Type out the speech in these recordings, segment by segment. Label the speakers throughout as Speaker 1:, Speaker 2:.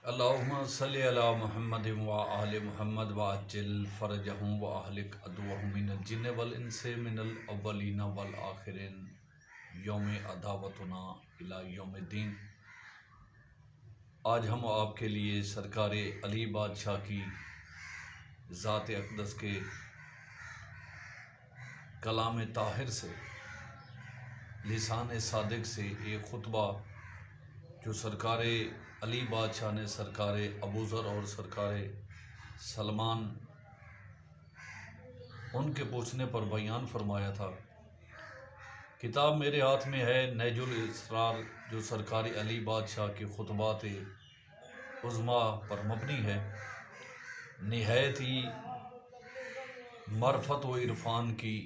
Speaker 1: اللہم صلی علی محمد و آل محمد وعجل فرجہم و اہلک عدوہم من الجن والانس من الاولین والآخرین یوم عداوتنا الی یوم الدین۔ آج ہم آپ کے لیے سرکار علی بادشاہ کی ذات اقدس کے کلام طاہر سے، لسان صادق سے ایک خطبہ جو سرکار علی بادشاہ نے سرکار ابوذر اور سرکار سلمان ان کے پوچھنے پر بیان فرمایا تھا۔ کتاب میرے ہاتھ میں ہے نہج الاسرار، جو سرکار علی بادشاہ کے خطبات عظمیٰ پر مبنی ہے۔ نہایت ہی معرفت و عرفان کی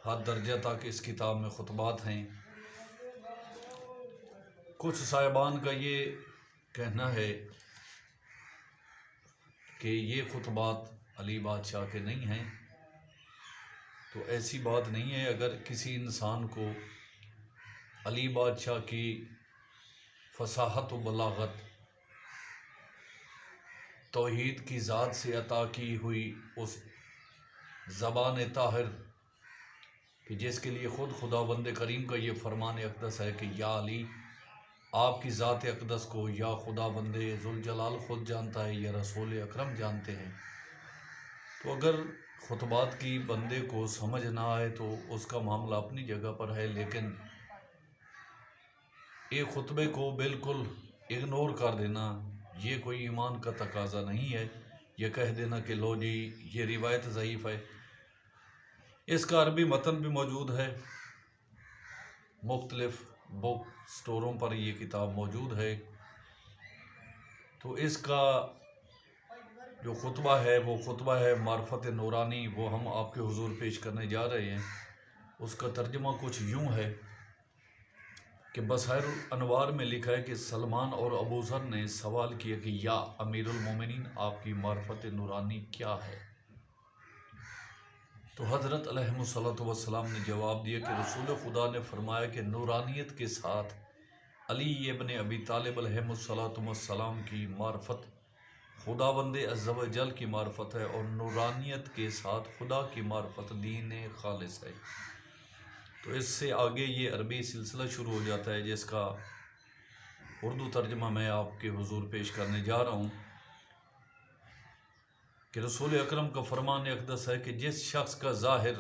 Speaker 1: حد درجہ تک اس کتاب میں خطبات ہیں۔ کچھ صاحبان کا یہ کہنا ہے کہ یہ خطبات علی بادشاہ کے نہیں ہیں، تو ایسی بات نہیں ہے۔ اگر کسی انسان کو علی بادشاہ کی فصاحت و بلاغت، توحید کی ذات سے عطا کی ہوئی اس زبان طاہر کہ جس کے لیے خود خداوند کریم کا یہ فرمان اقدس ہے کہ یا علی، آپ کی ذات اقدس کو یا خداوند ذوالجلال خود جانتا ہے یا رسول اکرم جانتے ہیں، تو اگر خطبات کی بندے کو سمجھ نہ آئے تو اس کا معاملہ اپنی جگہ پر ہے، لیکن ایک خطبے کو بالکل اگنور کر دینا یہ کوئی ایمان کا تقاضا نہیں ہے۔ یہ کہہ دینا کہ لو جی یہ روایت ضعیف ہے، اس کا عربی متن بھی موجود ہے، مختلف بک سٹوروں پر یہ کتاب موجود ہے۔ تو اس کا جو خطبہ ہے وہ خطبہ ہے معرفت نورانی، وہ ہم آپ کے حضور پیش کرنے جا رہے ہیں۔ اس کا ترجمہ کچھ یوں ہے کہ بصائر الانوار میں لکھا ہے کہ سلمان اور ابوذر نے سوال کیا کہ یا امیر المومنین، آپ کی معرفت نورانی کیا ہے؟ تو حضرت علیہ الصلوۃ والسلام نے جواب دیا کہ رسول خدا نے فرمایا کہ نورانیت کے ساتھ علی ابن ابی طالب علیہ الصلوۃ والسلام کی معرفت خداوند عز و جل کی معرفت ہے، اور نورانیت کے ساتھ خدا کی معرفت دین خالص ہے۔ تو اس سے آگے یہ عربی سلسلہ شروع ہو جاتا ہے جس کا اردو ترجمہ میں آپ کے حضور پیش کرنے جا رہا ہوں کہ رسول اکرم کا فرمان اقدس ہے کہ جس شخص کا ظاہر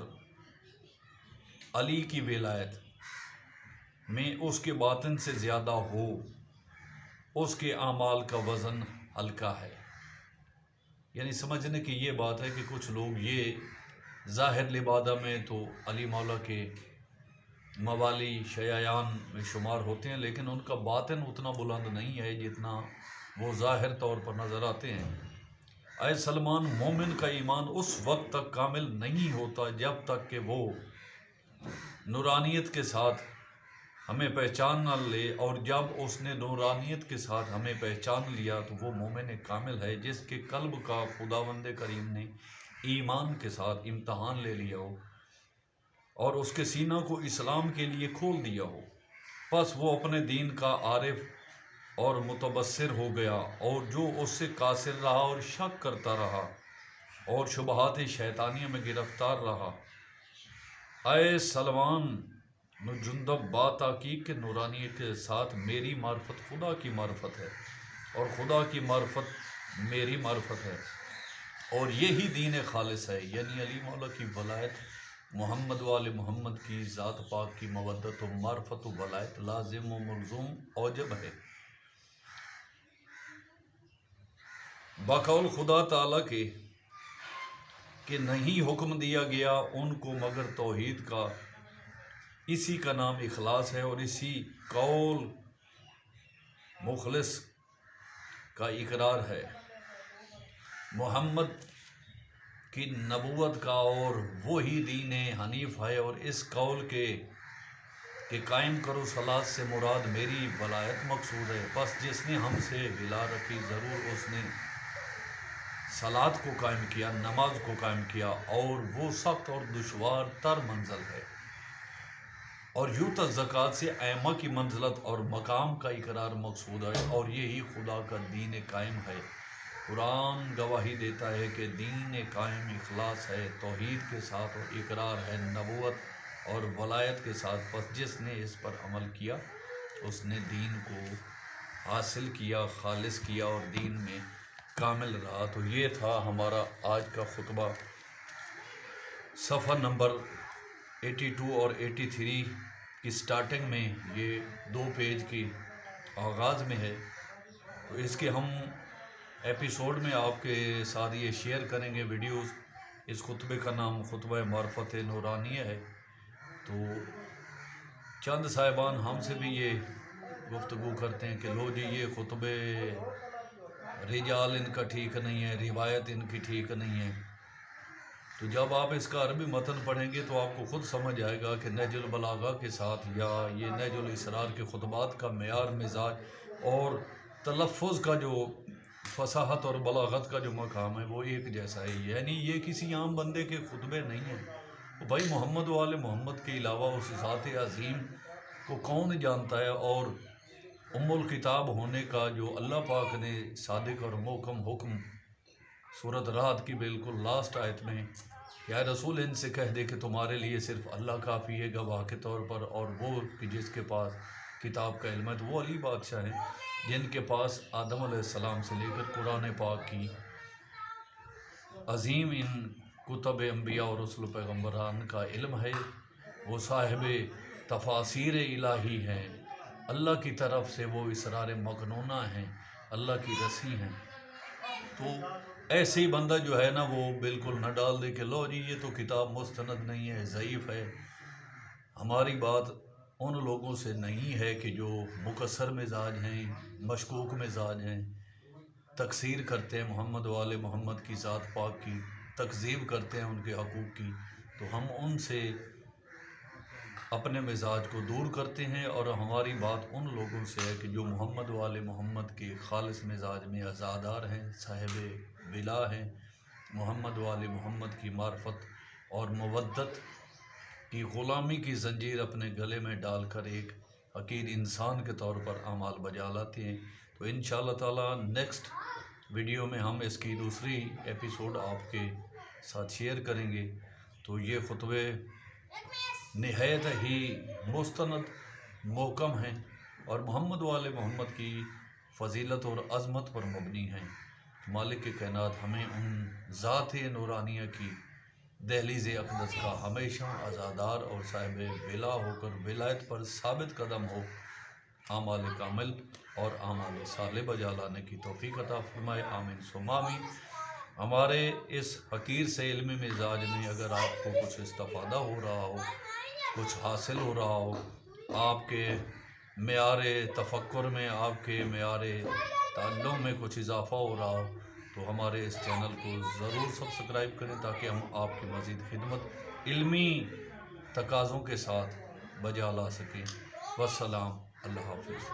Speaker 1: علی کی ولایت میں اس کے باطن سے زیادہ ہو، اس کے اعمال کا وزن ہلکا ہے۔ یعنی سمجھنے کی یہ بات ہے کہ کچھ لوگ یہ ظاہر لبادہ میں تو علی مولا کے موالی شیعان میں شمار ہوتے ہیں، لیکن ان کا باطن اتنا بلند نہیں ہے جتنا وہ ظاہر طور پر نظر آتے ہیں۔ اے سلمان، مومن کا ایمان اس وقت تک کامل نہیں ہوتا جب تک کہ وہ نورانیت کے ساتھ ہمیں پہچان نہ لے، اور جب اس نے نورانیت کے ساتھ ہمیں پہچان لیا تو وہ مومن کامل ہے جس کے قلب کا خداوند کریم نے ایمان کے ساتھ امتحان لے لیا ہو اور اس کے سینہ کو اسلام کے لیے کھول دیا ہو، پس وہ اپنے دین کا عارف اور متبصر ہو گیا، اور جو اس سے قاصر رہا اور شک کرتا رہا اور شبہات شیطانیہ میں گرفتار رہا۔ اے سلمان، جندب بات تحقیق کے نورانیت کے ساتھ میری معرفت خدا کی معرفت ہے، اور خدا کی معرفت میری معرفت ہے، اور یہی دین خالص ہے، یعنی علی مولا کی ولایت، محمد وآل محمد کی ذات پاک کی مودت و معرفت و ولایت لازم و ملزوم اوجب ہے۔ بقول خدا تعالیٰ کے کہ نہیں حکم دیا گیا ان کو مگر توحید کا، اسی کا نام اخلاص ہے، اور اسی قول مخلص کا اقرار ہے۔ محمد کی نبوت کا اور وہی دین حنیف ہے، اور اس قول کے کہ قائم کرو صلاۃ سے مراد میری ولایت مقصود ہے۔ پس جس نے ہم سے ولا رکھی، ضرور اس نے صلاۃ کو قائم کیا، نماز کو قائم کیا، اور وہ سخت اور دشوار تر منزل ہے۔ اور یوت زکوٰۃ سے ائمہ کی منزلت اور مقام کا اقرار مقصود ہے، اور یہی خدا کا دین قائم ہے۔ قرآن گواہی دیتا ہے کہ دین قائم اخلاص ہے، توحید کے ساتھ، اور اقرار ہے نبوت اور ولایت کے ساتھ۔ پس جس نے اس پر عمل کیا اس نے دین کو حاصل کیا، خالص کیا، اور دین میں کامل رہا۔ تو یہ تھا ہمارا آج کا خطبہ۔ صفحہ نمبر 82 اور 83 کی سٹارٹنگ میں یہ 2 پیج کی آغاز میں ہے۔ تو اس کے ہم ایپیسوڈ میں آپ کے ساتھ یہ شیئر کریں گے ویڈیوز۔ اس خطبے کا نام خطبہ معرفت نورانیہ ہے۔ تو چند صاحبان ہم سے بھی یہ گفتگو کرتے ہیں کہ لو جی یہ خطبے رجال ان کا ٹھیک نہیں ہے، روایت ان کی ٹھیک نہیں ہے۔ تو جب آپ اس کا عربی متن پڑھیں گے تو آپ کو خود سمجھ آئے گا کہ نہج البلاغہ کے ساتھ یا یہ نہج الاسرار کے خطبات کا معیار، مزاج اور تلفظ کا جو فصاحت اور بلاغت کا جو مقام ہے وہ ایک جیسا ہے۔ یعنی یہ کسی عام بندے کے خطبے نہیں ہیں۔ بھائی محمد والے محمد کے علاوہ اس ذات عظیم کو کون جانتا ہے؟ اور ام الکتاب ہونے کا جو اللہ پاک نے صادق اور محکم حکم سورۃ رعد کی بالکل لاسٹ آیت میں، یا رسول ان سے کہہ دے کہ تمہارے لیے صرف اللہ کافی ہے گواہ کے طور پر، اور وہ کہ جس کے پاس کتاب کا علم ہے، تو وہ علی بادشاہ ہیں جن کے پاس آدم علیہ السلام سے لے کر قرآن پاک کی عظیم ان کتب انبیاء اور رسل پیغمبران کا علم ہے۔ وہ صاحب تفاسیر الہی ہیں، اللہ کی طرف سے وہ اسرار مکنونہ ہیں، اللہ کی رسی ہیں۔ تو ایسے ہی بندہ جو ہے نا وہ بالکل نہ ڈال دے کہ لو جی یہ تو کتاب مستند نہیں ہے، ضعیف ہے۔ ہماری بات ان لوگوں سے نہیں ہے کہ جو مکسر مزاج ہیں، مشکوک مزاج ہیں، تکثیر کرتے ہیں محمد والے محمد کی ذات پاک کی، تکذیب کرتے ہیں ان کے حقوق کی۔ تو ہم ان سے اپنے مزاج کو دور کرتے ہیں، اور ہماری بات ان لوگوں سے ہے کہ جو محمد والے محمد کے خالص مزاج میں عزادار ہیں، صاحب ولا ہیں، محمد والے محمد کی معرفت اور مودت کی غلامی کی زنجیر اپنے گلے میں ڈال کر ایک حقیر انسان کے طور پر اعمال بجا لاتے ہیں۔ تو انشاءاللہ تعالی نیکسٹ ویڈیو میں ہم اس کی دوسری ایپیسوڈ آپ کے ساتھ شیئر کریں گے۔ تو یہ خطبے نہایت ہی مستند محکم ہیں اور محمد والے محمد کی فضیلت اور عظمت پر مبنی ہیں۔ مالک کے کائنات ہمیں ان ذات نورانیہ کی دہلیز اقدس کا ہمیشہ عزادار اور صاحب ولا ہو کر ولایت پر ثابت قدم ہو، اعمال کامل اور اعمال صالح بجا لانے کی توفیق عطا فرمائے۔ آمین ثم آمین۔ ہمارے اس حقیر سے علمی مزاج میں اگر آپ کو کچھ استفادہ ہو رہا ہو، کچھ حاصل ہو رہا ہو، آپ کے معیار تفکر میں، آپ کے معیار تعلم میں کچھ اضافہ ہو رہا ہو، تو ہمارے اس چینل کو ضرور سبسکرائب کریں تاکہ ہم آپ کی مزید خدمت علمی تقاضوں کے ساتھ بجا لا سکیں۔ والسلام، اللہ حافظ۔